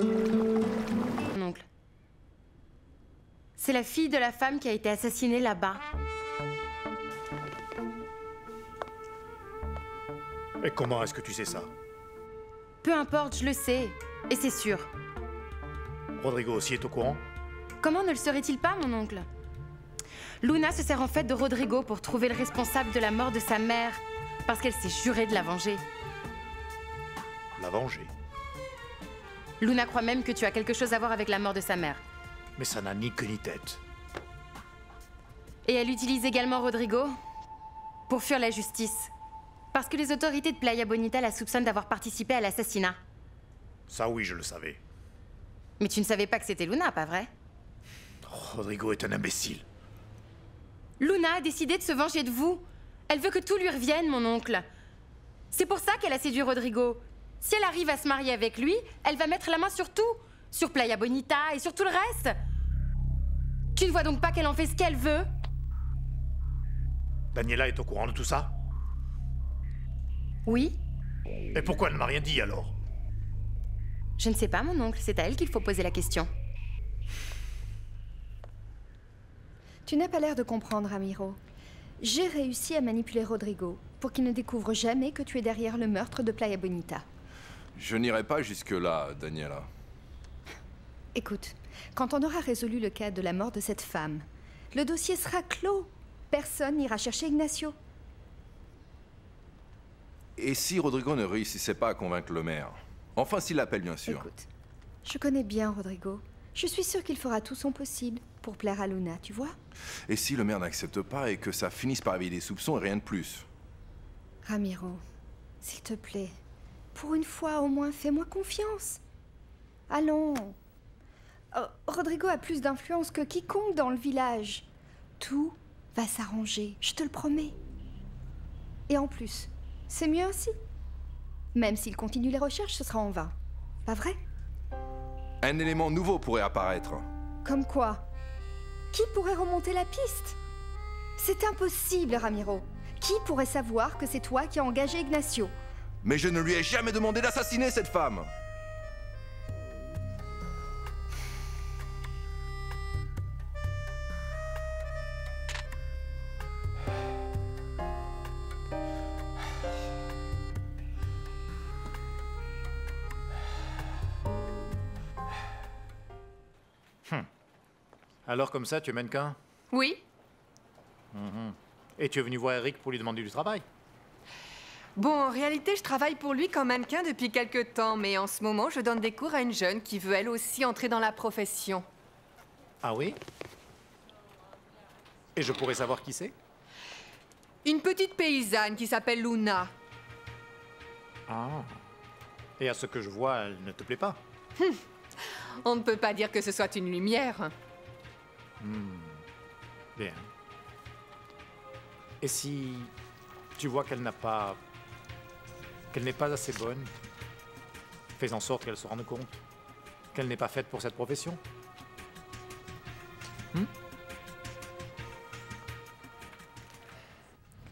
Mon oncle. C'est la fille de la femme qui a été assassinée là-bas. Et comment est-ce que tu sais ça? Peu importe, je le sais. Et c'est sûr. Rodrigo aussi est au courant? Comment ne le serait-il pas, mon oncle? Luna se sert en fait de Rodrigo pour trouver le responsable de la mort de sa mère, parce qu'elle s'est jurée de la venger. La venger? Luna croit même que tu as quelque chose à voir avec la mort de sa mère. Mais ça n'a ni queue ni tête. Et elle utilise également Rodrigo pour fuir la justice. Parce que les autorités de Playa Bonita la soupçonnent d'avoir participé à l'assassinat. Ça oui, je le savais. Mais tu ne savais pas que c'était Luna, pas vrai? Rodrigo est un imbécile. Luna a décidé de se venger de vous. Elle veut que tout lui revienne, mon oncle. C'est pour ça qu'elle a séduit Rodrigo. Si elle arrive à se marier avec lui, elle va mettre la main sur tout. Sur Playa Bonita et sur tout le reste. Tu ne vois donc pas qu'elle en fait ce qu'elle veut? Daniela est au courant de tout ça? Oui. Et pourquoi elle ne m'a rien dit alors? Je ne sais pas, mon oncle. C'est à elle qu'il faut poser la question. Tu n'as pas l'air de comprendre, Ramiro. J'ai réussi à manipuler Rodrigo pour qu'il ne découvre jamais que tu es derrière le meurtre de Playa Bonita. Je n'irai pas jusque-là, Daniela. Écoute, quand on aura résolu le cas de la mort de cette femme, le dossier sera clos. Personne n'ira chercher Ignacio. Et si Rodrigo ne réussissait pas à convaincre le maire? Enfin, s'il l'appelle, bien sûr. Écoute, je connais bien Rodrigo. Je suis sûre qu'il fera tout son possible pour plaire à Luna, tu vois? Et si le maire n'accepte pas et que ça finisse par éveiller des soupçons et rien de plus? Ramiro, s'il te plaît, pour une fois au moins, fais-moi confiance. Allons. Rodrigo a plus d'influence que quiconque dans le village. Tout va s'arranger, je te le promets. Et en plus, c'est mieux ainsi. Même s'il continue les recherches, ce sera en vain. Pas vrai? Un élément nouveau pourrait apparaître. Comme quoi? Qui pourrait remonter la piste? C'est impossible, Ramiro. Qui pourrait savoir que c'est toi qui as engagé Ignacio? Mais je ne lui ai jamais demandé d'assassiner cette femme. Alors comme ça, tu es mannequin? Oui. Et tu es venu voir Eric pour lui demander du travail? Bon, en réalité, je travaille pour lui comme mannequin depuis quelque temps, mais en ce moment, je donne des cours à une jeune qui veut elle aussi entrer dans la profession. Ah oui? Et je pourrais savoir qui c'est? Une petite paysanne qui s'appelle Luna. Ah. Et à ce que je vois, elle ne te plaît pas? On ne peut pas dire que ce soit une lumière. Bien. Et si tu vois qu'elle n'est pas assez bonne, fais en sorte qu'elle se rende compte qu'elle n'est pas faite pour cette profession.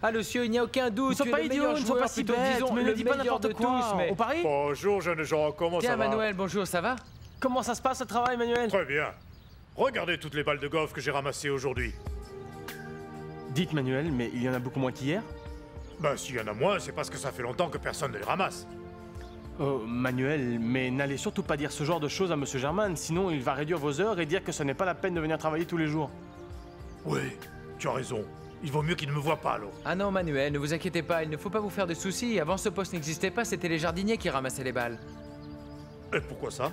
Ah, Lucio, il n'y a aucun doute. Ne sois tu es pas le idiot, meilleur ne sois joueur, pas si plutôt, bête, disons, mais ne le dis pas meilleur n'importe de quoi. tous, mais... On parie? Bonjour, jeunes gens, comment Tiens, ça va? Manuel, bonjour, ça va? Comment ça se passe le travail, Manuel? Très bien. Regardez toutes les balles de golf que j'ai ramassées aujourd'hui. Dites, Manuel, mais il y en a beaucoup moins qu'hier? Ben, s'il y en a moins, c'est parce que ça fait longtemps que personne ne les ramasse. Oh, Manuel, mais n'allez surtout pas dire ce genre de choses à Monsieur German, sinon il va réduire vos heures et dire que ce n'est pas la peine de venir travailler tous les jours. Oui, tu as raison. Il vaut mieux qu'il ne me voie pas, alors. Ah non, Manuel, ne vous inquiétez pas, il ne faut pas vous faire de soucis. Avant, ce poste n'existait pas, c'était les jardiniers qui ramassaient les balles. Et pourquoi ça?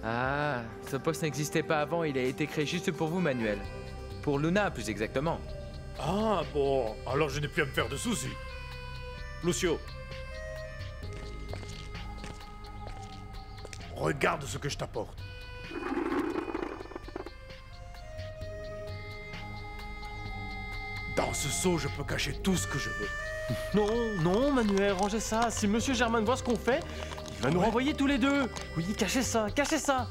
Ah, ce poste n'existait pas avant, il a été créé juste pour vous, Manuel. Pour Luna, plus exactement. Ah, bon, alors je n'ai plus à me faire de soucis. Lucio. Regarde ce que je t'apporte. Dans ce seau, je peux cacher tout ce que je veux. Non, non, Manuel, rangez ça. Si Monsieur German voit ce qu'on fait, il va nous renvoyer tous les deux. Oui, cachez ça, cachez ça.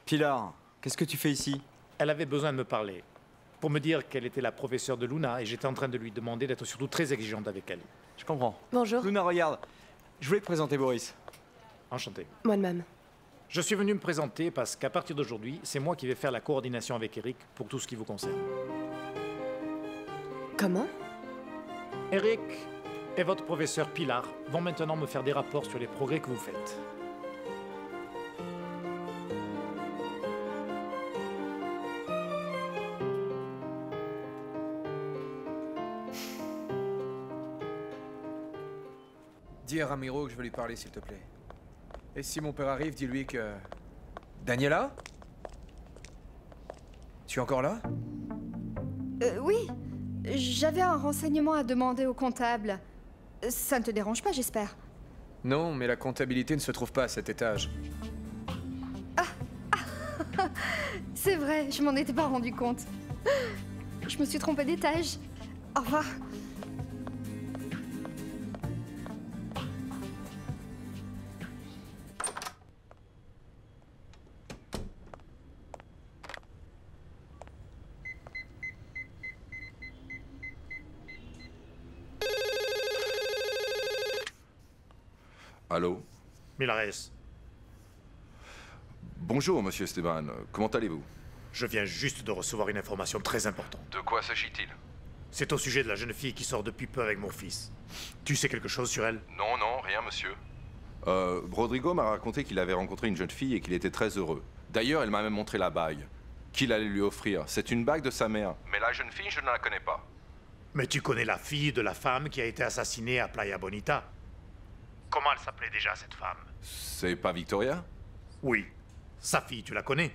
Pilar, qu'est-ce que tu fais ici? Elle avait besoin de me parler. pour me dire qu'elle était la professeure de Luna et j'étais en train de lui demander d'être surtout très exigeante avec elle. Je comprends. Bonjour. Luna, regarde. Je voulais te présenter Boris. Enchanté. Moi de même. Je suis venu me présenter parce qu'à partir d'aujourd'hui, c'est moi qui vais faire la coordination avec Eric pour tout ce qui vous concerne. Comment? Eric et votre professeur Pilar vont maintenant me faire des rapports sur les progrès que vous faites. Dis à Ramiro que je veux lui parler, s'il te plaît. Et si mon père arrive, dis-lui que... Daniela? Tu es encore là? Oui. J'avais un renseignement à demander au comptable. Ça ne te dérange pas, j'espère? Non, mais la comptabilité ne se trouve pas à cet étage. C'est vrai, je m'en étais pas rendu compte. Je me suis trompée d'étage. Au revoir. Allô? Milares, Bonjour, monsieur Esteban. Comment allez-vous? je viens juste de recevoir une information très importante. De quoi s'agit-il? C'est au sujet de la jeune fille qui sort depuis peu avec mon fils. Tu sais quelque chose sur elle? Non, non, rien, monsieur. Rodrigo m'a raconté qu'il avait rencontré une jeune fille et qu'il était très heureux. D'ailleurs, elle m'a même montré la bague qu'il allait lui offrir. C'est une bague de sa mère. Mais la jeune fille, je ne la connais pas. Mais tu connais la fille de la femme qui a été assassinée à Playa Bonita. Comment elle s'appelait déjà, cette femme? C'est pas Victoria? Oui. Sa fille, tu la connais?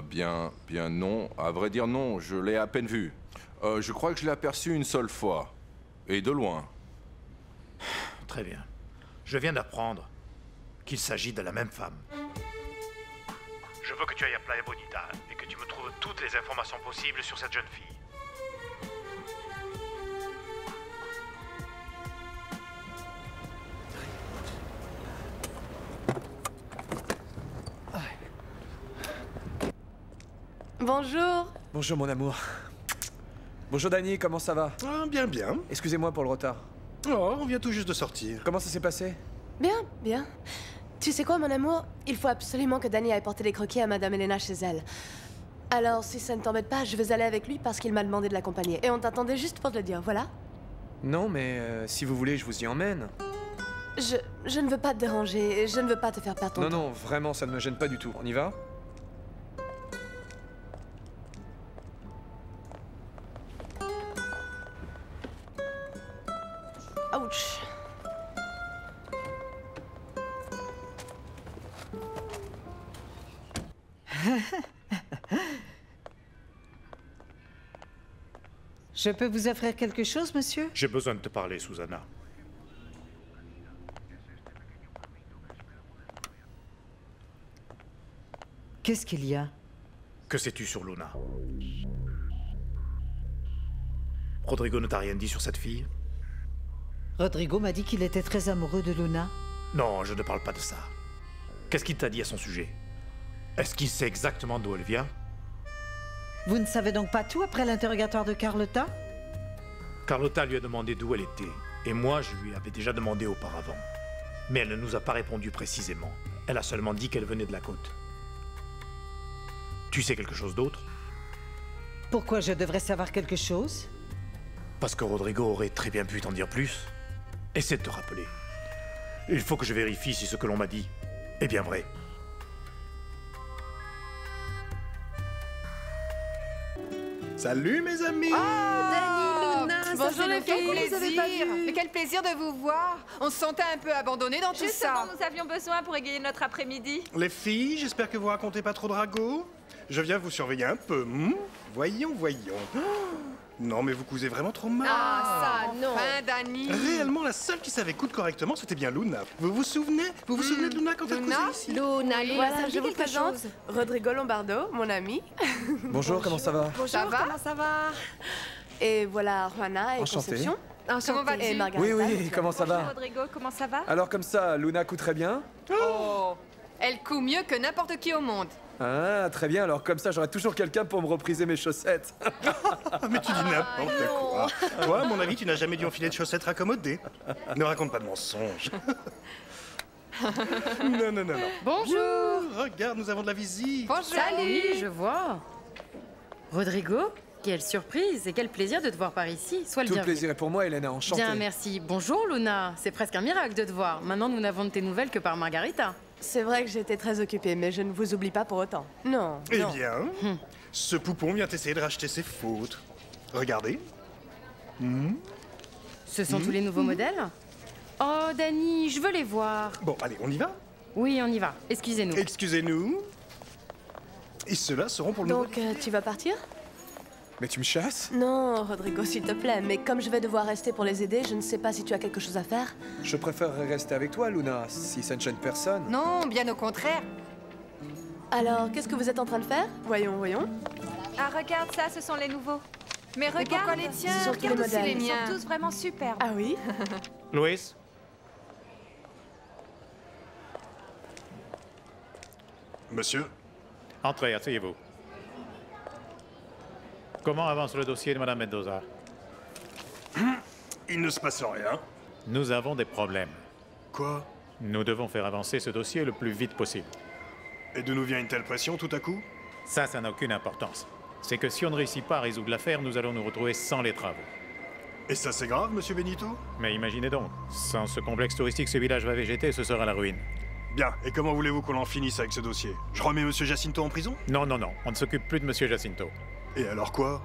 Bien non. À vrai dire, non. Je l'ai à peine vue. Je crois que je l'ai aperçue une seule fois. Et de loin. Très bien. Je viens d'apprendre qu'il s'agit de la même femme. Je veux que tu ailles à Playa Bonita et que tu me trouves toutes les informations possibles sur cette jeune fille. Bonjour. Bonjour, mon amour. Bonjour, Dani, comment ça va? Ah, bien, bien. Excusez-moi pour le retard. Oh, on vient tout juste de sortir. Comment ça s'est passé? Bien, bien. Tu sais quoi, mon amour? Il faut absolument que Danny aille porter les croquis à Madame Elena chez elle. Alors, si ça ne t'embête pas, je vais aller avec lui parce qu'il m'a demandé de l'accompagner. Et on t'attendait juste pour te le dire, voilà. Non, mais si vous voulez, je vous y emmène. Je ne veux pas te déranger, je ne veux pas te faire perdre ton temps. Non, non, vraiment, ça ne me gêne pas du tout. On y va? Ouch. Je peux vous offrir quelque chose, monsieur? J'ai besoin de te parler, Susanna. Qu'est-ce qu'il y a? Que sais-tu sur Luna? Rodrigo ne t'a rien dit sur cette fille? Rodrigo m'a dit qu'il était très amoureux de Luna. Non, je ne parle pas de ça. Qu'est-ce qu'il t'a dit à son sujet? Est-ce qu'il sait exactement d'où elle vient? Vous ne savez donc pas tout après l'interrogatoire de Carlotta? Carlotta lui a demandé d'où elle était, et moi je lui avais déjà demandé auparavant. Mais elle ne nous a pas répondu précisément. Elle a seulement dit qu'elle venait de la côte. Tu sais quelque chose d'autre? Pourquoi je devrais savoir quelque chose? Parce que Rodrigo aurait très bien pu t'en dire plus. Essaie de te rappeler. Il faut que je vérifie si ce que l'on m'a dit est bien vrai. Salut mes amis! Ah, Luna, ça bonjour fait les longtemps filles, qu'on vous avait pas vues. Mais quel plaisir de vous voir. On se sentait un peu abandonnés dans tout ça. Nous avions besoin pour égayer notre après-midi. Les filles, j'espère que vous racontez pas trop de ragots. Je viens vous surveiller un peu. Voyons. Oh, non, mais vous cousez vraiment trop mal. Ah, ça, non. Enfin, Dani. Réellement, la seule qui savait coudre correctement, c'était bien Luna. Vous vous souvenez? Vous vous souvenez de Luna quand elle cousait ici? Luna, Voilà, je vous présente Rodrigo Lombardo, mon ami. Bonjour, comment ça va? Bonjour, Ça va? comment ça va? Et voilà Juana et Enchanté. Conception. Comment vas-tu? Et Margarita. Oui, comment ça Bonjour va? Rodrigo, comment ça va? Alors comme ça, Luna coud très bien? Oh, elle coud mieux que n'importe qui au monde. Ah, très bien, alors comme ça j'aurai toujours quelqu'un pour me repriser mes chaussettes. Mais tu dis n'importe quoi. Toi, à mon avis, tu n'as jamais dû enfiler de chaussettes raccommodées. Ne raconte pas de mensonges. Non. Bonjour. Regarde, nous avons de la visite. Bonjour. Salut, je vois. Rodrigo, quelle surprise et quel plaisir de te voir par ici. Sois le Tout le bienvenu. plaisir est pour moi, Elena, enchanté. Bien, merci. Bonjour, Luna. C'est presque un miracle de te voir. Maintenant, nous n'avons de tes nouvelles que par Margarita. C'est vrai que j'étais très occupée, mais je ne vous oublie pas pour autant. Non. Eh non. bien, ce poupon vient essayer de racheter ses fautes. Regardez. Ce sont tous les nouveaux modèles? Oh, Dani, je veux les voir. Bon, allez, on y va? Oui, on y va. Excusez-nous. Excusez-nous. Et ceux-là seront pour le Donc, tu vas partir? Mais tu me chasses? Non, Rodrigo, s'il te plaît, mais comme je vais devoir rester pour les aider, je ne sais pas si tu as quelque chose à faire. Je préférerais rester avec toi, Luna, si ça ne gêne personne. Non, bien au contraire. Alors, qu'est-ce que vous êtes en train de faire? Voyons. Ah, regarde ça, ce sont les nouveaux. Mais regarde, pourquoi les tiens? Ce sont tous les Regarde aussi modèles. les ils miens. sont tous vraiment superbes. Ah oui? Louis? Monsieur? Entrez, asseyez-vous. Comment avance le dossier de Madame Mendoza? Il ne se passe rien. Nous avons des problèmes. Quoi? Nous devons faire avancer ce dossier le plus vite possible. Et d'où nous vient une telle pression tout à coup? Ça n'a aucune importance. C'est que si on ne réussit pas à résoudre l'affaire, nous allons nous retrouver sans les travaux. Et ça c'est grave, monsieur Benito? Mais imaginez donc, sans ce complexe touristique, ce village va végéter, ce sera la ruine. Bien, et comment voulez-vous qu'on en finisse avec ce dossier? Je remets monsieur Jacinto en prison? Non, on ne s'occupe plus de Monsieur Jacinto. Et alors quoi?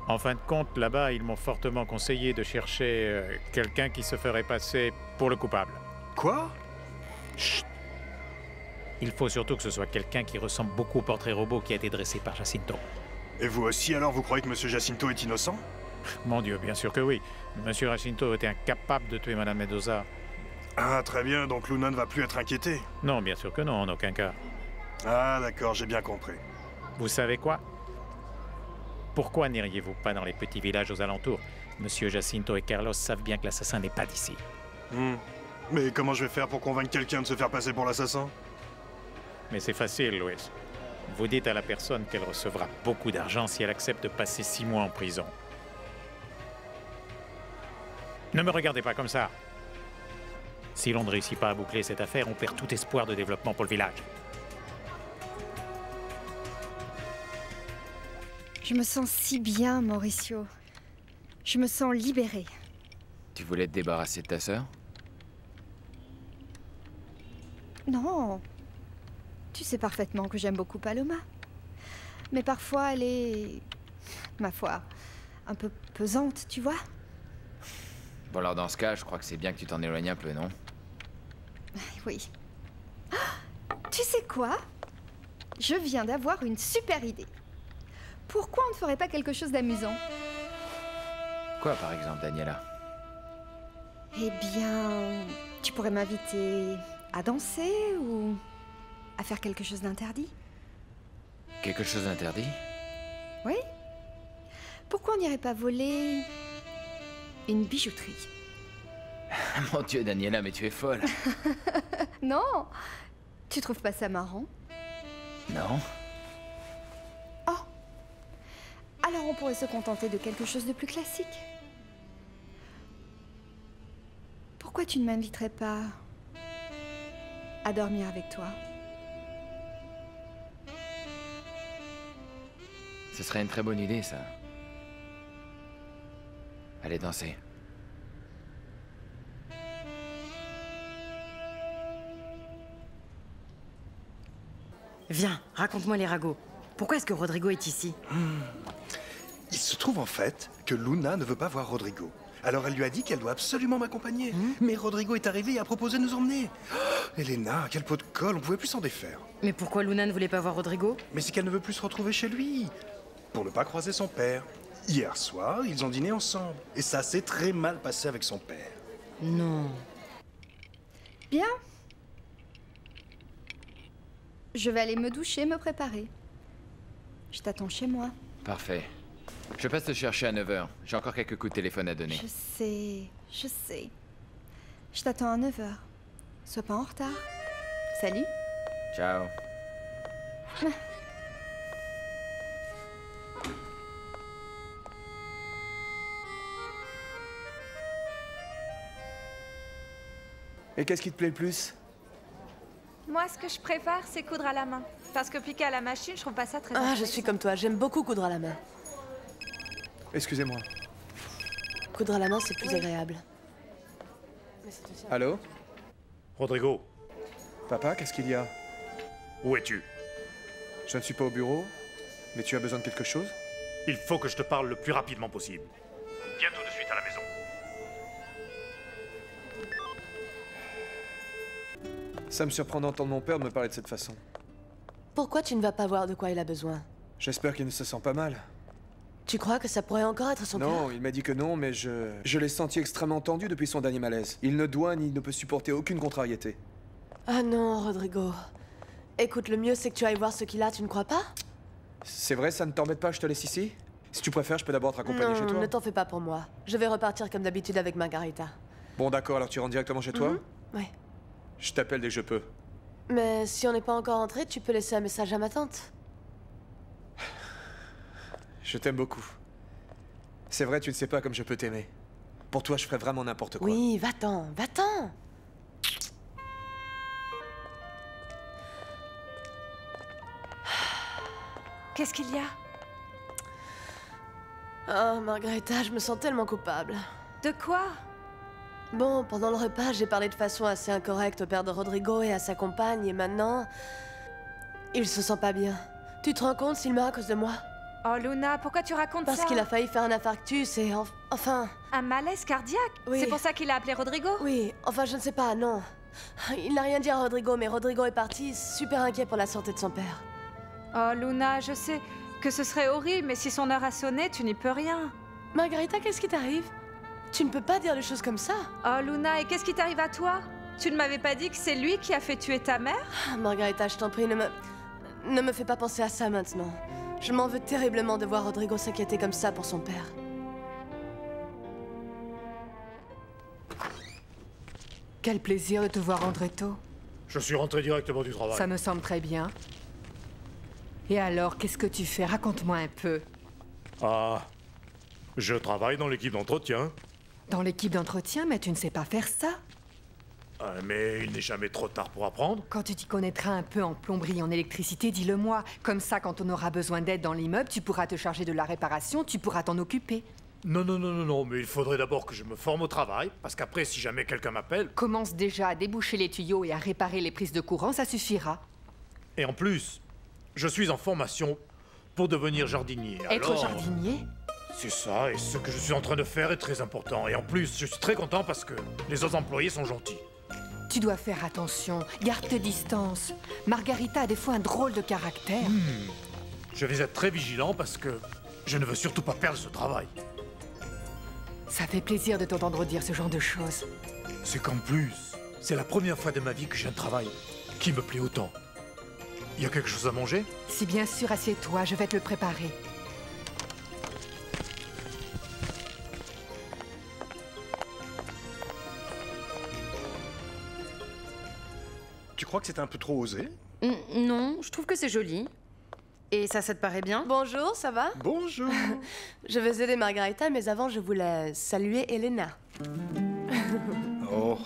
En fin de compte, là-bas, ils m'ont fortement conseillé de chercher quelqu'un qui se ferait passer pour le coupable. Quoi? Chut! Il faut surtout que ce soit quelqu'un qui ressemble beaucoup au portrait robot qui a été dressé par Jacinto. Et vous aussi, alors, vous croyez que monsieur Jacinto est innocent? Mon Dieu, bien sûr que oui. Monsieur Jacinto était incapable de tuer Madame Mendoza. Ah, très bien, donc Luna ne va plus être inquiétée. Non, bien sûr que non, en aucun cas. Ah, d'accord, j'ai bien compris. Vous savez quoi? Pourquoi n'iriez-vous pas dans les petits villages aux alentours? Monsieur Jacinto et Carlos savent bien que l'assassin n'est pas d'ici. Mais comment je vais faire pour convaincre quelqu'un de se faire passer pour l'assassin? Mais c'est facile, Louis. Vous dites à la personne qu'elle recevra beaucoup d'argent si elle accepte de passer 6 mois en prison. Ne me regardez pas comme ça. Si l'on ne réussit pas à boucler cette affaire, on perd tout espoir de développement pour le village. Je me sens si bien, Mauricio. Je me sens libérée. Tu voulais te débarrasser de ta sœur? Non. Tu sais parfaitement que j'aime beaucoup Paloma. Mais parfois, elle est... ma foi, un peu pesante, tu vois? Bon alors dans ce cas, je crois que c'est bien que tu t'en éloignes un peu, non? Oui. Tu sais quoi? Je viens d'avoir une super idée. Pourquoi on ne ferait pas quelque chose d'amusant? Quoi par exemple, Daniela? Eh bien, tu pourrais m'inviter à danser ou à faire quelque chose d'interdit? Quelque chose d'interdit? Oui. Pourquoi on n'irait pas voler une bijouterie? Mon Dieu, Daniela, mais tu es folle. Non. Tu trouves pas ça marrant? Non? Oh. Alors on pourrait se contenter de quelque chose de plus classique. Pourquoi tu ne m'inviterais pas à dormir avec toi? Ce serait une très bonne idée, ça. Allez danser. Viens, raconte-moi les ragots. Pourquoi est-ce que Rodrigo est ici? Il se trouve en fait que Luna ne veut pas voir Rodrigo. Alors elle lui a dit qu'elle doit absolument m'accompagner. Mais Rodrigo est arrivé et a proposé de nous emmener. Oh, Elena, quel pot de colle, on pouvait plus s'en défaire. Mais pourquoi Luna ne voulait pas voir Rodrigo? Mais c'est qu'elle ne veut plus se retrouver chez lui. Pour ne pas croiser son père. Hier soir, ils ont dîné ensemble. Et ça s'est très mal passé avec son père. Non. Bien. Je vais aller me doucher, me préparer. Je t'attends chez moi. Parfait. Je passe te chercher à 9h. J'ai encore quelques coups de téléphone à donner. Je sais. Je t'attends à 9h. Sois pas en retard. Salut. Ciao. Et qu'est-ce qui te plaît le plus? Moi, ce que je préfère, c'est coudre à la main. Parce que piquer à la machine, je trouve pas ça très Ah, je intéressant. suis comme toi, j'aime beaucoup coudre à la main. Excusez-moi. Coudre à la main, c'est plus agréable. Allô? Rodrigo, Papa, qu'est-ce qu'il y a? où es-tu? Je ne suis pas au bureau, mais tu as besoin de quelque chose? Il faut que je te parle le plus rapidement possible. Viens tout de suite à la maison. Ça me surprend d'entendre mon père me parler de cette façon. Pourquoi tu ne vas pas voir de quoi il a besoin? J'espère qu'il ne se sent pas mal. Tu crois que ça pourrait encore être son Non, cœur? il m'a dit que non, mais je l'ai senti extrêmement tendu depuis son dernier malaise. Il ne doit ni ne peut supporter aucune contrariété. Ah non, Rodrigo. Écoute, le mieux c'est que tu ailles voir ce qu'il a, tu ne crois pas? C'est vrai, ça ne t'embête pas, je te laisse ici? Si tu préfères, je peux d'abord te raccompagner chez toi. Non, ne t'en fais pas pour moi. Je vais repartir comme d'habitude avec Margarita. Bon, d'accord, alors tu rentres directement chez toi? Ouais. Je t'appelle dès que je peux. Mais si on n'est pas encore entré, tu peux laisser un message à ma tante. Je t'aime beaucoup. C'est vrai, tu ne sais pas comme je peux t'aimer. Pour toi, je ferais vraiment n'importe quoi. Oui, va-t'en, va-t'en. Qu'est-ce qu'il y a? Oh, Margarita, je me sens tellement coupable. De quoi? Bon, pendant le repas, j'ai parlé de façon assez incorrecte au père de Rodrigo et à sa compagne, et maintenant... il se sent pas bien. Tu te rends compte s'il meurt à cause de moi? Oh, Luna, pourquoi tu racontes ça? Parce qu'il a failli faire un infarctus et enfin... Un malaise cardiaque? Oui. C'est pour ça qu'il a appelé Rodrigo? Oui, enfin je ne sais pas, non. Il n'a rien dit à Rodrigo, mais Rodrigo est parti, super inquiet pour la santé de son père. Oh, Luna, je sais que ce serait horrible, mais si son heure a sonné, tu n'y peux rien. Margarita, qu'est-ce qui t'arrive? Tu ne peux pas dire des choses comme ça. Oh, Luna, et qu'est-ce qui t'arrive à toi? Tu ne m'avais pas dit que c'est lui qui a fait tuer ta mère? Ah, Margarita, je t'en prie, ne me fais pas penser à ça maintenant. Je m'en veux terriblement de voir Rodrigo s'inquiéter comme ça pour son père. Quel plaisir de te voir rentrer tôt. Je suis rentré directement du travail. Ça me semble très bien. Et alors, qu'est-ce que tu fais? Raconte-moi un peu. Ah, je travaille dans l'équipe d'entretien. Dans l'équipe d'entretien, mais tu ne sais pas faire ça. Mais il n'est jamais trop tard pour apprendre. Quand tu t'y connaîtras un peu en plomberie et en électricité, dis-le-moi. Comme ça, quand on aura besoin d'aide dans l'immeuble, tu pourras te charger de la réparation, tu pourras t'en occuper. Non, mais il faudrait d'abord que je me forme au travail, parce qu'après, si jamais quelqu'un m'appelle... Commence déjà à déboucher les tuyaux et à réparer les prises de courant, ça suffira. Et en plus, je suis en formation pour devenir jardinier. Être alors... jardinier? C'est ça, et ce que je suis en train de faire est très important. Et en plus, je suis très content parce que les autres employés sont gentils. Tu dois faire attention, garde tes distances. Margarita a des fois un drôle de caractère. Je vais être très vigilant parce que je ne veux surtout pas perdre ce travail. Ça fait plaisir de t'entendre dire ce genre de choses. C'est qu'en plus, c'est la première fois de ma vie que j'ai un travail qui me plaît autant. Il y a quelque chose à manger? Si bien sûr, assieds-toi, je vais te le préparer. Tu crois que c'était un peu trop osé? Non, je trouve que c'est joli. Et ça te paraît bien? Bonjour, ça va? Bonjour. Je vais aider Margarita, mais avant, je voulais saluer Elena. Oh,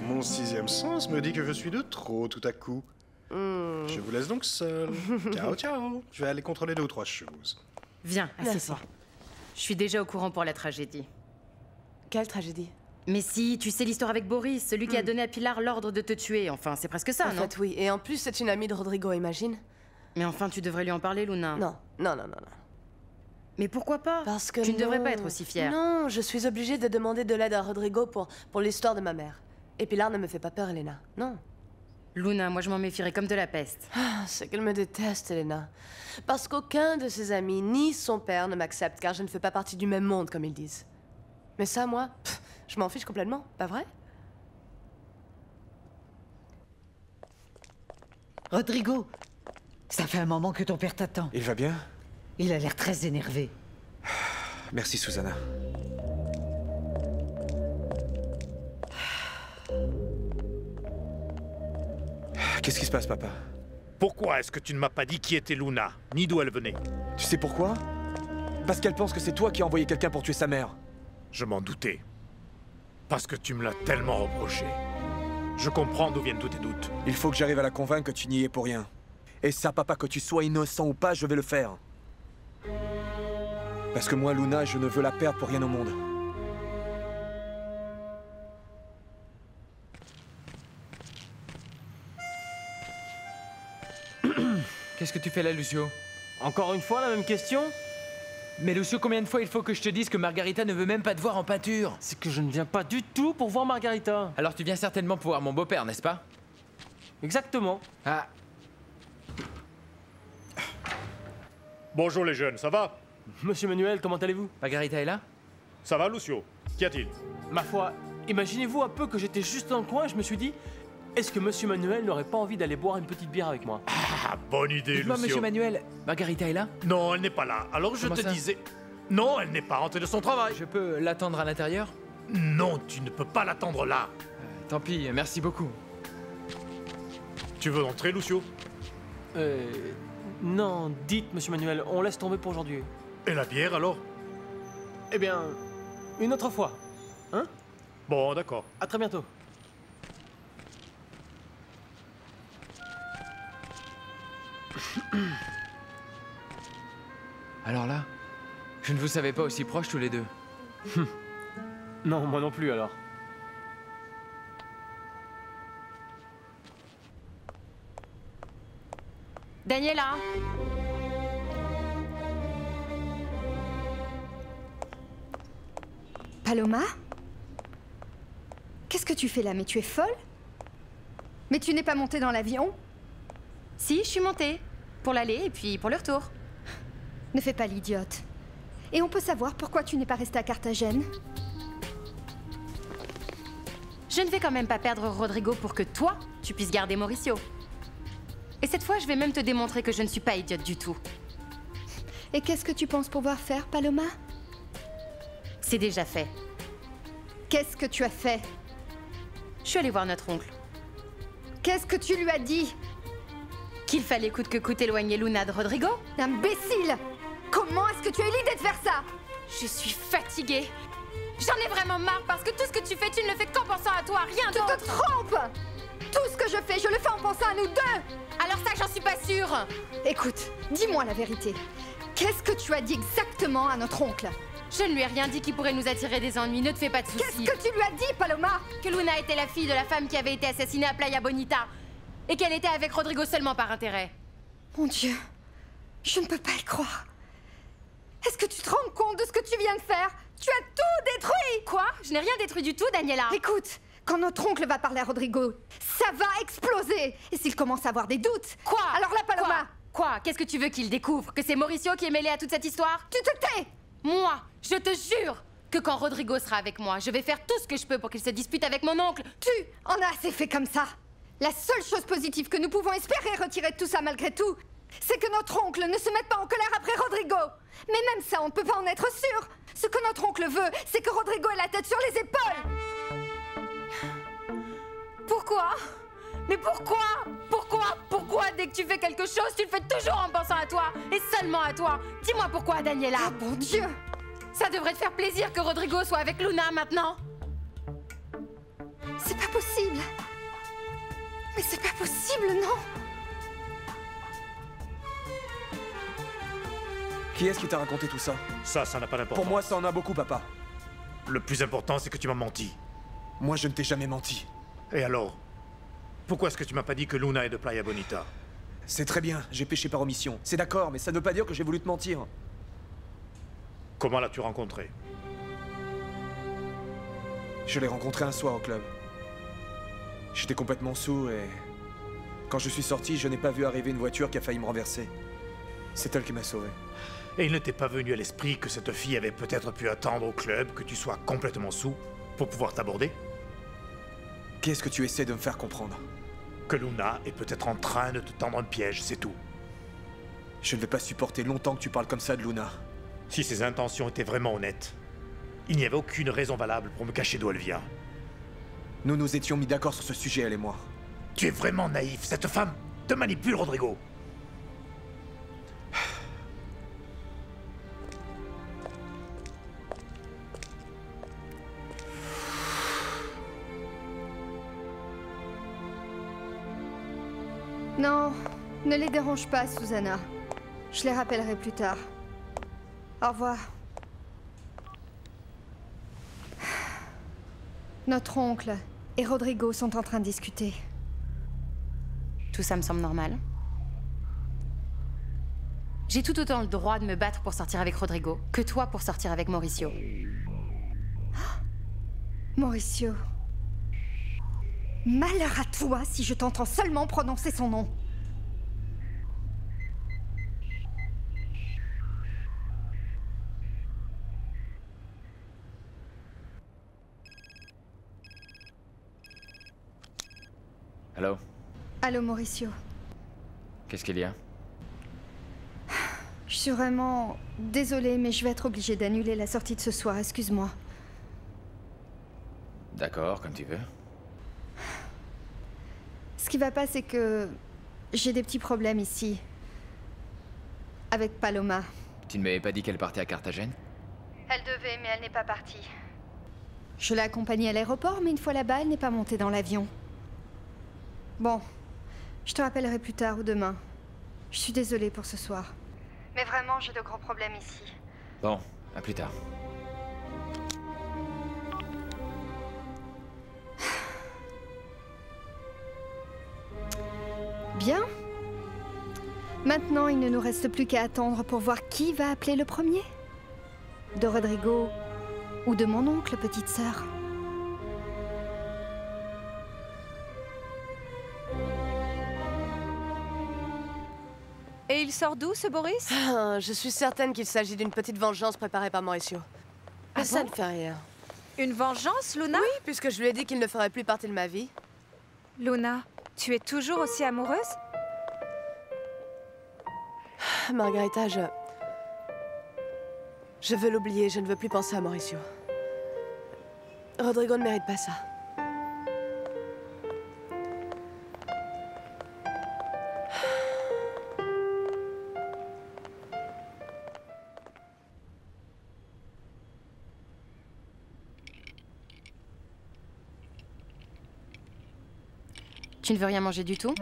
mon sixième sens me dit que je suis de trop tout à coup. Je vous laisse donc seul. Ciao, ciao. Je vais aller contrôler 2 ou 3 choses. Viens, assieds-toi. Je suis déjà au courant pour la tragédie. Quelle tragédie? Mais si, tu sais l'histoire avec Boris, celui qui a donné à Pilar l'ordre de te tuer. Enfin, c'est presque ça, en non? fait, oui. Et en plus, c'est une amie de Rodrigo, imagine. Mais enfin, tu devrais lui en parler, Luna. Non. Mais pourquoi pas? Parce que tu ne devrais pas être aussi fière. Non, je suis obligée de demander de l'aide à Rodrigo pour l'histoire de ma mère. Et Pilar ne me fait pas peur, Elena. Non. Luna, moi je m'en méfierais comme de la peste. Ah, c'est qu'elle me déteste, Elena. Parce qu'aucun de ses amis, ni son père, ne m'accepte, car je ne fais pas partie du même monde, comme ils disent. Mais ça, moi, je m'en fiche complètement, pas vrai? Rodrigo, ça fait un moment que ton père t'attend. Il va bien? Il a l'air très énervé. Merci, Susanna. Qu'est-ce qui se passe, papa? Pourquoi est-ce que tu ne m'as pas dit qui était Luna, ni d'où elle venait? Tu sais pourquoi? Parce qu'elle pense que c'est toi qui as envoyé quelqu'un pour tuer sa mère. Je m'en doutais. Parce que tu me l'as tellement reproché. Je comprends d'où viennent tous tes doutes. Il faut que j'arrive à la convaincre que tu n'y es pour rien. Et ça, papa, que tu sois innocent ou pas, je vais le faire. Parce que moi, Luna, je ne veux la perdre pour rien au monde. Qu'est-ce que tu fais là, Lucio? Encore une fois, la même question? Mais Lucio, combien de fois il faut que je te dise que Margarita ne veut même pas te voir en pâture? C'est que je ne viens pas du tout pour voir Margarita. Alors tu viens certainement pour voir mon beau-père, n'est-ce pas? Exactement. Ah. Bonjour les jeunes, ça va? Monsieur Manuel, comment allez-vous? Margarita est là? Ça va, Lucio? Qu'y a-t-il? Ma foi, imaginez-vous un peu que j'étais juste dans le coin et je me suis dit, est-ce que Monsieur Manuel n'aurait pas envie d'aller boire une petite bière avec moi? Ah, bonne idée, Dites-moi, Lucio. Monsieur Manuel, Margarita est là? Non, elle n'est pas là. Alors je Comment te ça? disais... Non, elle n'est pas rentrée de son travail. Je peux l'attendre à l'intérieur? Non, tu ne peux pas l'attendre là. Tant pis, merci beaucoup. Tu veux entrer, Lucio? Non, dites, Monsieur Manuel, on laisse tomber pour aujourd'hui. Et la bière, alors? Eh bien, une autre fois. Hein? Bon, d'accord. À très bientôt. Alors là, je ne vous savais pas aussi proches tous les deux. Non, moi non plus alors. Daniela! Paloma? Qu'est-ce que tu fais là? Mais tu es folle? Mais tu n'es pas montée dans l'avion? Si, je suis montée. Pour l'aller et puis pour le retour. Ne fais pas l'idiote. Et on peut savoir pourquoi tu n'es pas restée à Carthagène? Je ne vais quand même pas perdre Rodrigo pour que toi, tu puisses garder Mauricio. Et cette fois, je vais même te démontrer que je ne suis pas idiote du tout. Et qu'est-ce que tu penses pouvoir faire, Paloma? C'est déjà fait. Qu'est-ce que tu as fait? Je suis allée voir notre oncle. Qu'est-ce que tu lui as dit? Qu'il fallait coûte que coûte éloigner Luna de Rodrigo. Imbécile! Comment est-ce que tu as eu l'idée de faire ça? Je suis fatiguée. J'en ai vraiment marre parce que tout ce que tu fais, tu ne le fais qu'en pensant à toi, rien d'autre. Tu te trompes! Tout ce que je fais, je le fais en pensant à nous deux! Alors ça, j'en suis pas sûre. Écoute, dis-moi la vérité. Qu'est-ce que tu as dit exactement à notre oncle? Je ne lui ai rien dit qui pourrait nous attirer des ennuis, ne te fais pas de soucis. Qu'est-ce que tu lui as dit, Paloma? Que Luna était la fille de la femme qui avait été assassinée à Playa Bonita. Et qu'elle était avec Rodrigo seulement par intérêt. Mon Dieu, je ne peux pas y croire. Est-ce que tu te rends compte de ce que tu viens de faire? Tu as tout détruit! Quoi? Je n'ai rien détruit du tout, Daniela. Écoute, quand notre oncle va parler à Rodrigo, ça va exploser! Et s'il commence à avoir des doutes... Quoi? Alors là, Paloma... Quoi? Qu'est-ce que tu veux qu'il découvre? Que c'est Mauricio qui est mêlé à toute cette histoire? Tu te tais! Moi, je te jure que quand Rodrigo sera avec moi, je vais faire tout ce que je peux pour qu'il se dispute avec mon oncle. Tu en as assez fait comme ça! La seule chose positive que nous pouvons espérer retirer de tout ça malgré tout, c'est que notre oncle ne se mette pas en colère après Rodrigo. Mais même ça, on ne peut pas en être sûr. Ce que notre oncle veut, c'est que Rodrigo ait la tête sur les épaules. Pourquoi? Mais pourquoi dès que tu fais quelque chose, tu le fais toujours en pensant à toi et seulement à toi? Dis-moi pourquoi, Daniela. Ah, mon Dieu! Ça devrait te faire plaisir que Rodrigo soit avec Luna maintenant. C'est pas possible. Mais c'est pas possible, non? Qui est-ce qui t'a raconté tout ça? Ça n'a pas d'importance. Pour moi, ça en a beaucoup, papa. Le plus important, c'est que tu m'as menti. Moi, je ne t'ai jamais menti. Et alors? Pourquoi est-ce que tu m'as pas dit que Luna est de Playa Bonita? C'est très bien, j'ai péché par omission. C'est d'accord, mais ça ne veut pas dire que j'ai voulu te mentir. Comment l'as-tu rencontré? Je l'ai rencontré un soir au club. J'étais complètement saoul et... Quand je suis sorti, je n'ai pas vu arriver une voiture qui a failli me renverser. C'est elle qui m'a sauvé. Et il ne t'est pas venu à l'esprit que cette fille avait peut-être pu attendre au club que tu sois complètement saoul pour pouvoir t'aborder? Qu'est-ce que tu essaies de me faire comprendre? Que Luna est peut-être en train de te tendre un piège, c'est tout. Je ne vais pas supporter longtemps que tu parles comme ça de Luna. Si ses intentions étaient vraiment honnêtes, il n'y avait aucune raison valable pour me cacher d'où elle vient. Nous nous étions mis d'accord sur ce sujet, elle et moi. Tu es vraiment naïf, cette femme. te manipule, Rodrigo. Non, ne les dérange pas, Susanna. Je les rappellerai plus tard. Au revoir. Notre oncle et Rodrigo sont en train de discuter. Tout ça me semble normal. J'ai tout autant le droit de me battre pour sortir avec Rodrigo que toi pour sortir avec Mauricio. Mauricio. Malheur à toi si je t'entends seulement prononcer son nom. Allô? Allô, Mauricio. Qu'est-ce qu'il y a? Je suis vraiment désolée, mais je vais être obligée d'annuler la sortie de ce soir. Excuse-moi. D'accord, comme tu veux. Ce qui va pas, c'est que j'ai des petits problèmes ici. Avec Paloma. Tu ne m'avais pas dit qu'elle partait à Carthagène? Elle devait, mais elle n'est pas partie. Je l'ai accompagnée à l'aéroport, mais une fois là-bas, elle n'est pas montée dans l'avion. Bon, je te rappellerai plus tard ou demain. Je suis désolée pour ce soir. Mais vraiment, j'ai de gros problèmes ici. Bon, à plus tard. Bien. Maintenant, il ne nous reste plus qu'à attendre pour voir qui va appeler le premier. De Rodrigo ou de mon oncle, petite sœur. Et il sort d'où, ce Boris? Je suis certaine qu'il s'agit d'une petite vengeance préparée par Mauricio. Mais ça ne fait rien. Une vengeance, Luna? Oui, puisque je lui ai dit qu'il ne ferait plus partie de ma vie. Luna, tu es toujours aussi amoureuse? Margarita, je veux l'oublier, je ne veux plus penser à Mauricio. Rodrigo ne mérite pas ça. Tu ne veux rien manger du tout?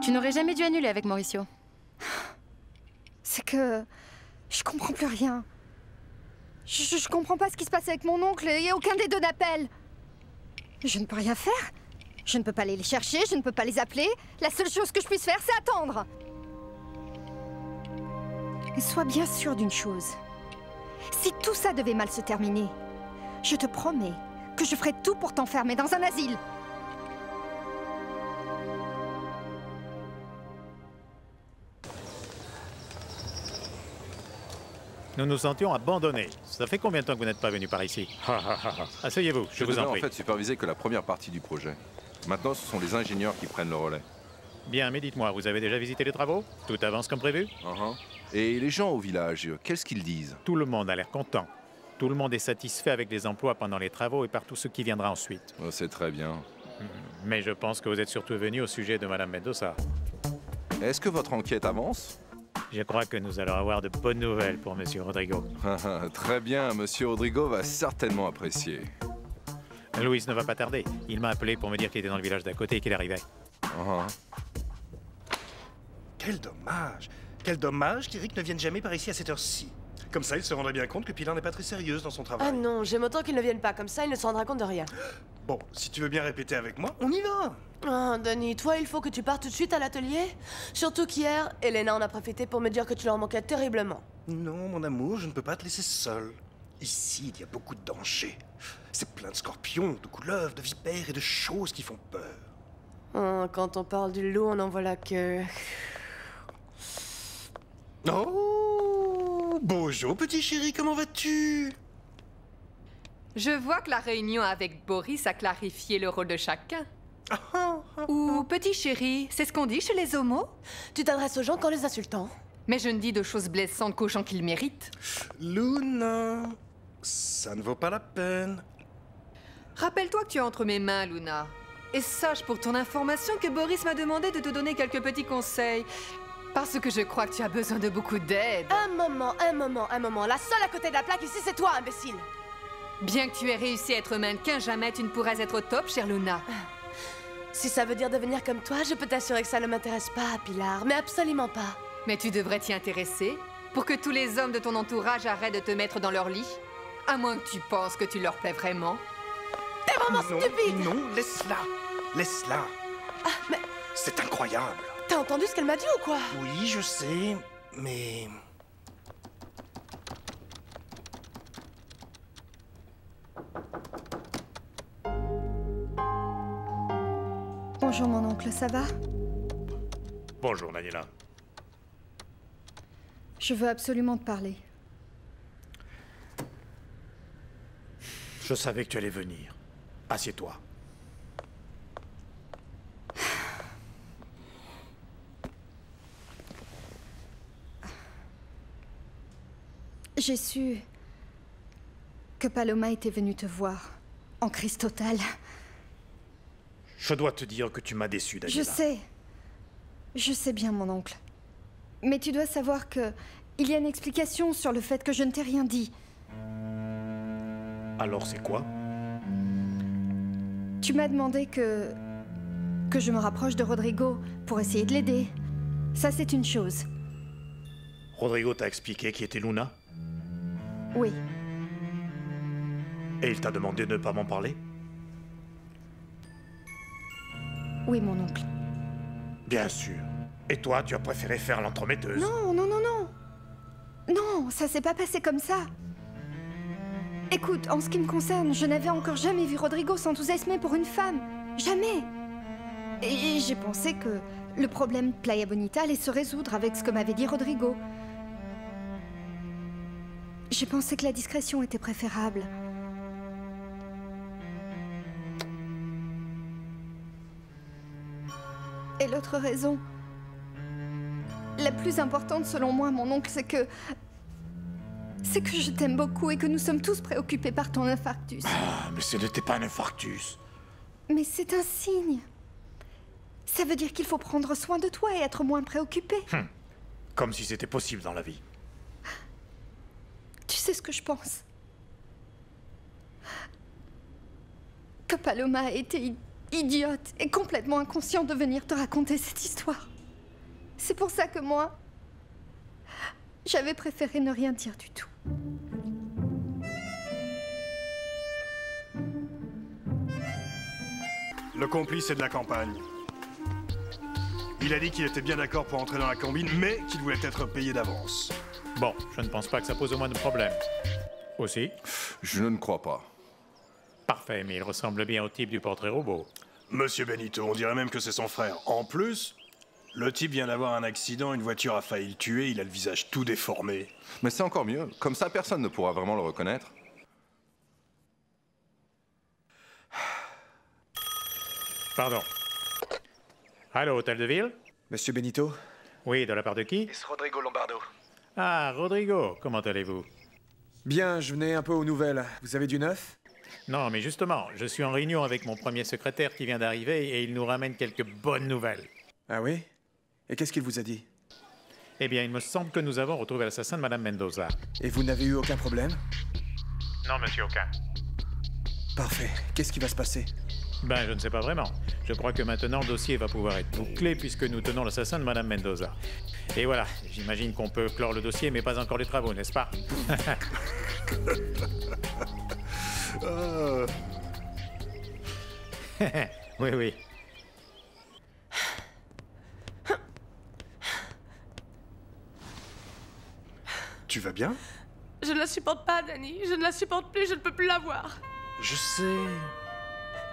Tu n'aurais jamais dû annuler avec Mauricio. C'est que... je comprends plus rien. Je comprends pas ce qui se passe avec mon oncle et aucun des deux n'appelle. Je ne peux rien faire. Je ne peux pas aller les chercher, je ne peux pas les appeler. La seule chose que je puisse faire, c'est attendre. Et sois bien sûr d'une chose. Si tout ça devait mal se terminer, je te promets que je ferai tout pour t'enfermer dans un asile. Nous nous sentions abandonnés. Ça fait combien de temps que vous n'êtes pas venu par ici? Asseyez-vous, je vous en prie. En fait superviser que la première partie du projet. Maintenant, ce sont les ingénieurs qui prennent le relais. Bien, mais dites-moi, vous avez déjà visité les travaux? Tout avance comme prévu? Et les gens au village, qu'est-ce qu'ils disent? Tout le monde a l'air content. Tout le monde est satisfait avec les emplois pendant les travaux et par tout ce qui viendra ensuite. Oh, c'est très bien. Mais je pense que vous êtes surtout venu au sujet de Madame Mendoza. Est-ce que votre enquête avance? Je crois que nous allons avoir de bonnes nouvelles pour Monsieur Rodrigo. Très bien, Monsieur Rodrigo va certainement apprécier. Louis ne va pas tarder. Il m'a appelé pour me dire qu'il était dans le village d'à côté et qu'il arrivait. Quel dommage! Quel dommage qu'Eric ne vienne jamais par ici à cette heure-ci. Comme ça, il se rendrait bien compte que Pilar n'est pas très sérieuse dans son travail. Ah non, j'aime autant qu'il ne vienne pas, comme ça il ne se rendra compte de rien. Bon, si tu veux bien répéter avec moi, on y va! Ah, Denis, toi, il faut que tu partes tout de suite à l'atelier. Surtout qu'hier, Elena en a profité pour me dire que tu leur manquais terriblement. Non, mon amour, je ne peux pas te laisser seul. Ici, il y a beaucoup de dangers. C'est plein de scorpions, de couleuvres, de vipères et de choses qui font peur. Oh, quand on parle du loup, on en voit la queue. Oh! Bonjour, petit chéri, comment vas-tu? Je vois que la réunion avec Boris a clarifié le rôle de chacun. Ou petit chéri, c'est ce qu'on dit chez les homos? Tu t'adresses aux gens qu'en les insultant. Mais je ne dis de choses blessantes qu'aux gens qui le méritent. Luna, ça ne vaut pas la peine. Rappelle-toi que tu es entre mes mains, Luna. Et sache pour ton information que Boris m'a demandé de te donner quelques petits conseils. Parce que je crois que tu as besoin de beaucoup d'aide. Un moment. La seule à côté de la plaque ici, c'est toi, imbécile. Bien que tu aies réussi à être mannequin, jamais tu ne pourras être au top, chère Luna. Si ça veut dire devenir comme toi, je peux t'assurer que ça ne m'intéresse pas, Pilar. Mais absolument pas. Mais tu devrais t'y intéresser pour que tous les hommes de ton entourage arrêtent de te mettre dans leur lit. À moins que tu penses que tu leur plais vraiment. T'es vraiment stupide! Non, laisse-la. Laisse-la. Ah, mais... C'est incroyable. T'as entendu ce qu'elle m'a dit ou quoi? Oui, je sais, mais... Bonjour mon oncle, ça va? Bonjour, Daniela. Je veux absolument te parler. Je savais que tu allais venir. Assieds-toi. J'ai su que Paloma était venue te voir, en crise totale. Je dois te dire que tu m'as déçu, Daniela. Je sais bien, mon oncle. Mais tu dois savoir que il y a une explication sur le fait que je ne t'ai rien dit. Alors c'est quoi? Tu m'as demandé que je me rapproche de Rodrigo pour essayer de l'aider. Ça, c'est une chose. Rodrigo t'a expliqué qui était Luna? Oui. Et il t'a demandé de ne pas m'en parler? Oui, mon oncle. Bien sûr. Et toi, tu as préféré faire l'entremetteuse? Non. Non, ça s'est pas passé comme ça. Écoute, en ce qui me concerne, je n'avais encore jamais vu Rodrigo s'enthousiasmer pour une femme. Jamais. Et j'ai pensé que le problème de Playa Bonita allait se résoudre avec ce que m'avait dit Rodrigo. J'ai pensé que la discrétion était préférable. Et l'autre raison, la plus importante selon moi, mon oncle, c'est que je t'aime beaucoup et que nous sommes tous préoccupés par ton infarctus. Ah, mais ce n'était pas un infarctus. Mais c'est un signe. Ça veut dire qu'il faut prendre soin de toi et être moins préoccupé. Comme si c'était possible dans la vie. Tu sais ce que je pense? Que Paloma a été idiote et complètement inconsciente de venir te raconter cette histoire. C'est pour ça que moi, j'avais préféré ne rien dire du tout. Le complice est de la campagne. Il a dit qu'il était bien d'accord pour entrer dans la combine, mais qu'il voulait être payé d'avance. Bon, je ne pense pas que ça pose au moins de problème. Aussi? Je ne crois pas. Parfait, mais il ressemble bien au type du portrait robot. Monsieur Benito, on dirait même que c'est son frère. En plus, le type vient d'avoir un accident, une voiture a failli le tuer, il a le visage tout déformé. Mais c'est encore mieux. Comme ça, personne ne pourra vraiment le reconnaître. Pardon. Allô, hôtel de ville? Monsieur Benito? Oui, de la part de qui? C'est Rodrigo Lombardo. Ah, Rodrigo, comment allez-vous? Bien, je venais un peu aux nouvelles. Vous avez du neuf? Non, mais justement, je suis en réunion avec mon premier secrétaire qui vient d'arriver et il nous ramène quelques bonnes nouvelles. Ah oui? Et qu'est-ce qu'il vous a dit? Eh bien, il me semble que nous avons retrouvé l'assassin de Madame Mendoza. Et vous n'avez eu aucun problème? Non, monsieur, aucun. Parfait. Qu'est-ce qui va se passer? Ben, je ne sais pas vraiment. Je crois que maintenant le dossier va pouvoir être bouclé puisque nous tenons l'assassin de Madame Mendoza. Et voilà, j'imagine qu'on peut clore le dossier, mais pas encore les travaux, n'est-ce pas? Oui, oui. Tu vas bien? Je ne la supporte pas, Dani. Je ne la supporte plus, je ne peux plus la voir. Je sais.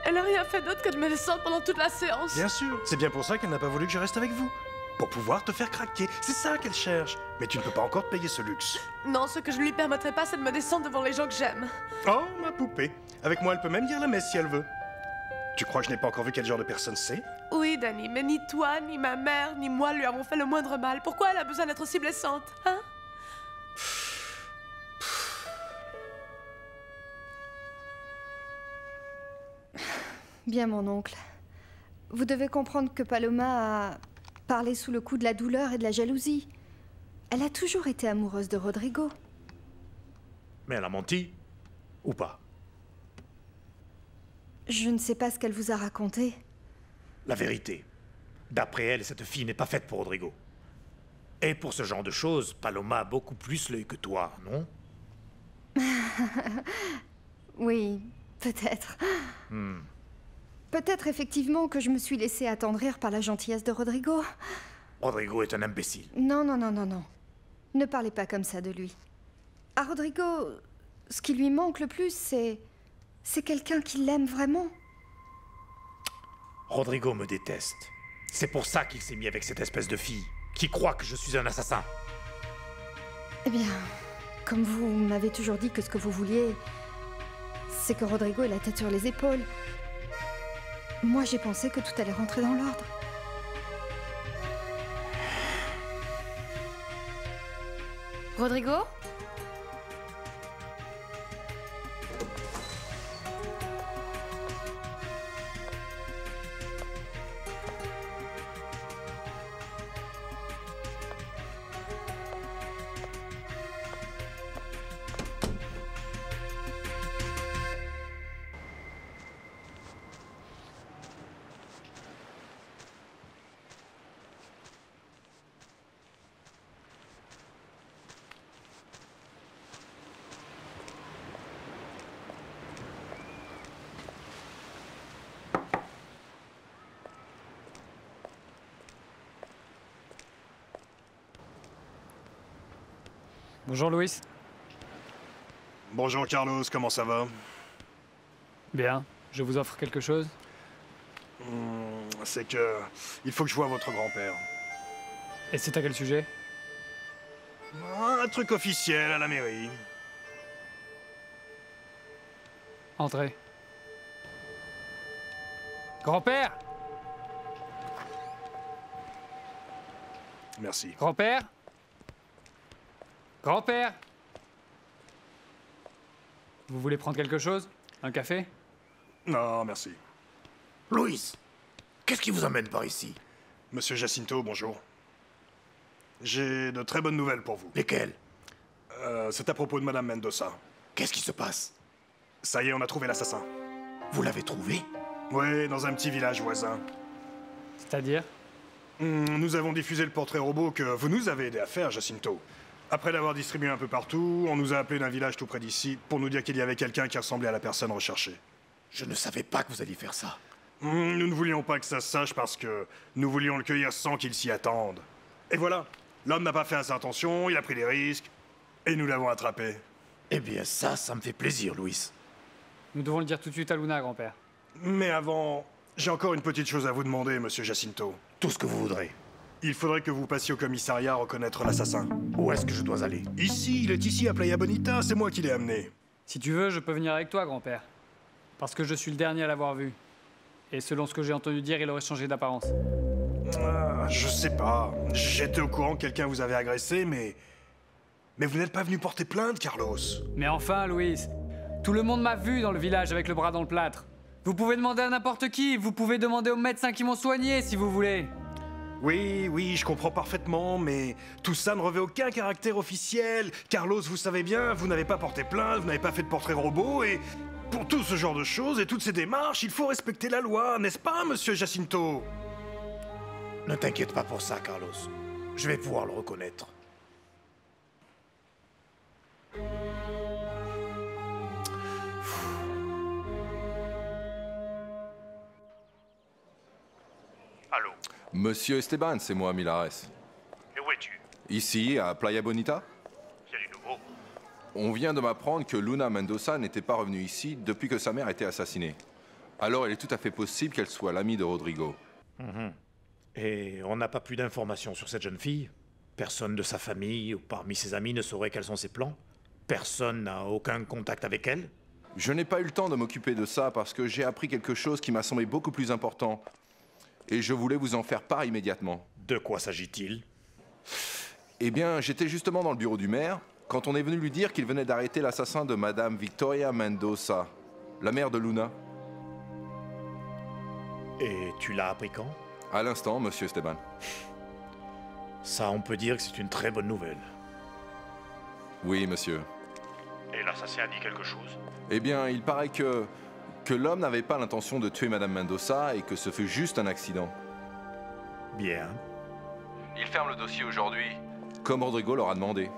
Elle n'a rien fait d'autre que de me descendre pendant toute la séance. Bien sûr, c'est bien pour ça qu'elle n'a pas voulu que je reste avec vous. Pour pouvoir te faire craquer. C'est ça qu'elle cherche. Mais tu ne peux pas encore te payer ce luxe. Non, ce que je lui permettrai pas, c'est de me descendre devant les gens que j'aime. Oh, ma poupée. Avec moi, elle peut même dire la messe si elle veut. Tu crois que je n'ai pas encore vu quel genre de personne c'est? Oui, Dani, mais ni toi, ni ma mère, ni moi lui avons fait le moindre mal. Pourquoi elle a besoin d'être aussi blessante, hein? Bien, mon oncle. Vous devez comprendre que Paloma a parlé sous le coup de la douleur et de la jalousie. Elle a toujours été amoureuse de Rodrigo. Mais elle a menti? Ou pas? Je ne sais pas ce qu'elle vous a raconté. La vérité. D'après elle, cette fille n'est pas faite pour Rodrigo. Et pour ce genre de choses, Paloma a beaucoup plus l'œil que toi, non? Oui, peut-être. Peut-être effectivement que je me suis laissée attendrir par la gentillesse de Rodrigo. Rodrigo est un imbécile. Non, non, non, non, non. Ne parlez pas comme ça de lui. À Rodrigo, ce qui lui manque le plus, c'est quelqu'un qui l'aime vraiment. Rodrigo me déteste. C'est pour ça qu'il s'est mis avec cette espèce de fille, qui croit que je suis un assassin. Eh bien, comme vous m'avez toujours dit que ce que vous vouliez, c'est que Rodrigo ait la tête sur les épaules. Moi, j'ai pensé que tout allait rentrer dans l'ordre. Rodrigo? Bonjour Louis. Bonjour Carlos, comment ça va? Bien, je vous offre quelque chose? C'est que... il faut que je voie votre grand-père. Et c'est à quel sujet? Un truc officiel à la mairie. Entrez. Grand-père! Merci. Grand-père? Grand-père! Vous voulez prendre quelque chose? Un café? Non, merci. Louis, qu'est-ce qui vous amène par ici? Monsieur Jacinto, bonjour. J'ai de très bonnes nouvelles pour vous. Lesquelles? C'est à propos de Madame Mendoza. Qu'est-ce qui se passe? Ça y est, on a trouvé l'assassin. Vous l'avez trouvé? Oui, dans un petit village voisin. C'est-à-dire? Nous avons diffusé le portrait robot que vous nous avez aidé à faire, Jacinto. Après l'avoir distribué un peu partout, on nous a appelé d'un village tout près d'ici pour nous dire qu'il y avait quelqu'un qui ressemblait à la personne recherchée. Je ne savais pas que vous alliez faire ça. Nous ne voulions pas que ça se sache parce que nous voulions le cueillir sans qu'il s'y attende. Et voilà, l'homme n'a pas fait assez attention, il a pris des risques, et nous l'avons attrapé. Eh bien ça me fait plaisir, Louis. Nous devons le dire tout de suite à Luna, grand-père. Mais avant, j'ai encore une petite chose à vous demander, monsieur Jacinto. Tout ce que vous voudrez. Il faudrait que vous passiez au commissariat reconnaître l'assassin. Où est-ce que je dois aller? Ici, il est ici à Playa Bonita, c'est moi qui l'ai amené. Si tu veux, je peux venir avec toi, grand-père. Parce que je suis le dernier à l'avoir vu. Et selon ce que j'ai entendu dire, il aurait changé d'apparence. Je sais pas. J'étais au courant que quelqu'un vous avait agressé, mais vous n'êtes pas venu porter plainte, Carlos. Mais enfin, Louis, tout le monde m'a vu dans le village avec le bras dans le plâtre. Vous pouvez demander à n'importe qui, vous pouvez demander aux médecins qui m'ont soigné, si vous voulez. Oui, je comprends parfaitement, mais tout ça ne revêt aucun caractère officiel. Carlos, vous savez bien, vous n'avez pas porté plainte, vous n'avez pas fait de portrait robot, et pour tout ce genre de choses et toutes ces démarches, il faut respecter la loi, n'est-ce pas, monsieur Jacinto? Ne t'inquiète pas pour ça, Carlos. Je vais pouvoir le reconnaître. Allô? Monsieur Esteban, c'est moi, Milares. Et où es-tu? Ici, à Playa Bonita. Il y a du nouveau? On vient de m'apprendre que Luna Mendoza n'était pas revenue ici depuis que sa mère a été assassinée. Alors il est tout à fait possible qu'elle soit l'amie de Rodrigo. Et on n'a pas plus d'informations sur cette jeune fille? Personne de sa famille ou parmi ses amis ne saurait quels sont ses plans? Personne n'a aucun contact avec elle? Je n'ai pas eu le temps de m'occuper de ça parce que j'ai appris quelque chose qui m'a semblé beaucoup plus important. Et je voulais vous en faire part immédiatement. De quoi s'agit-il? Eh bien, j'étais justement dans le bureau du maire quand on est venu lui dire qu'il venait d'arrêter l'assassin de Madame Victoria Mendoza, la mère de Luna. Et tu l'as appris quand? À l'instant, monsieur Esteban. Ça, on peut dire que c'est une très bonne nouvelle. Oui, monsieur. Et l'assassin a dit quelque chose? Eh bien, il paraît que l'homme n'avait pas l'intention de tuer Madame Mendoza et que ce fut juste un accident. Bien. Il ferme le dossier aujourd'hui, comme Rodrigo leur a demandé.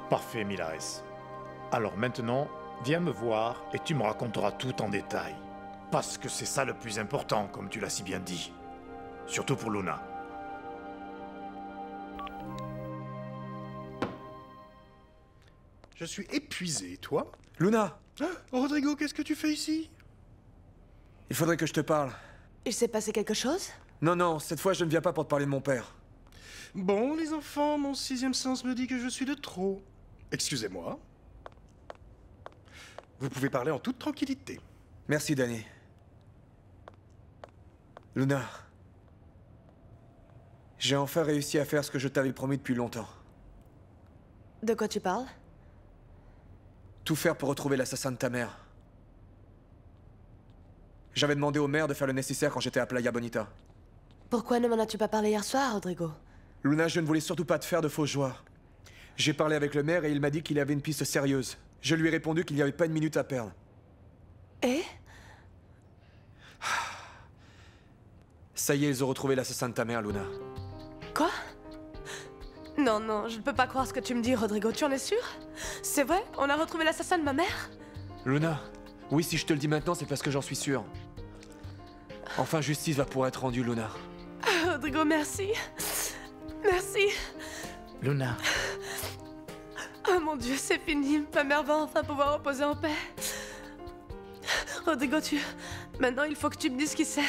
Parfait, Milares. Alors maintenant, viens me voir et tu me raconteras tout en détail. Parce que c'est ça le plus important, comme tu l'as si bien dit. Surtout pour Luna. Je suis épuisé, toi? Luna! Rodrigo, qu'est-ce que tu fais ici? Il faudrait que je te parle. Il s'est passé quelque chose? Non, non, cette fois je ne viens pas pour te parler de mon père. Bon, les enfants, mon sixième sens me dit que je suis de trop. Excusez-moi. Vous pouvez parler en toute tranquillité. Merci, Danny. Luna. J'ai enfin réussi à faire ce que je t'avais promis depuis longtemps. De quoi tu parles? Tout faire pour retrouver l'assassin de ta mère. J'avais demandé au maire de faire le nécessaire quand j'étais à Playa Bonita. Pourquoi ne m'en as-tu pas parlé hier soir, Rodrigo? Luna, je ne voulais surtout pas te faire de fausses joies. J'ai parlé avec le maire et il m'a dit qu'il avait une piste sérieuse. Je lui ai répondu qu'il n'y avait pas une minute à perdre. Et? Ça y est, ils ont retrouvé l'assassin de ta mère, Luna. Quoi? Non, non, je ne peux pas croire ce que tu me dis, Rodrigo. Tu en es sûr? C'est vrai? On a retrouvé l'assassin de ma mère? Luna, oui, si je te le dis maintenant, c'est parce que j'en suis sûr. Enfin, justice va pouvoir être rendue, Luna. Rodrigo, merci. Merci. Luna. Oh mon Dieu, c'est fini. Ma mère va enfin pouvoir reposer en paix. Rodrigo, maintenant, il faut que tu me dises qui c'est.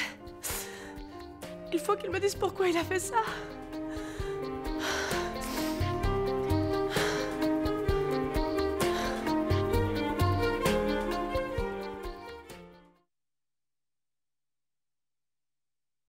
Il faut qu'il me dise pourquoi il a fait ça.